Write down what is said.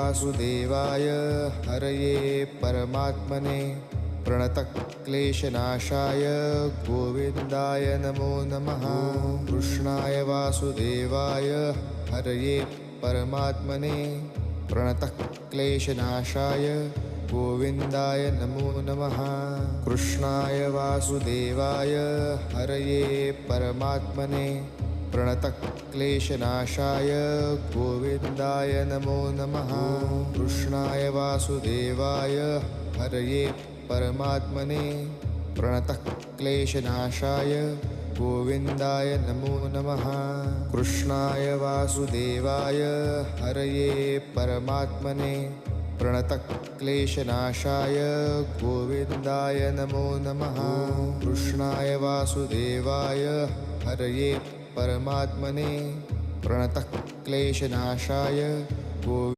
वासुदेवाय हरये परमात्मने प्रणतक्लेशनाशाय गोविन्दाय नमो नमः। कृष्णाय वासुदेवाय हरये परमात्मने प्रणतक्लेशनाशाय गोविन्दाय नमो नमः। कृष्णाय वासुदेवाय हरये परमात्मने प्रणतक्लेशनाशाय गोविन्दाय नमो नमः। कृष्णाय वासुदेवाय हरये परमात्मने प्रणतक्लेशनाशाय गोविन्दाय नमो नमः। कृष्णाय वासुदेवाय हरये परमात्मने प्रणतक्लेशनाशाय गोविन्दाय नमो नमः। कृष्णाय वासुदेवाय हरये परमात्मने प्रणतक्लेशनाशाय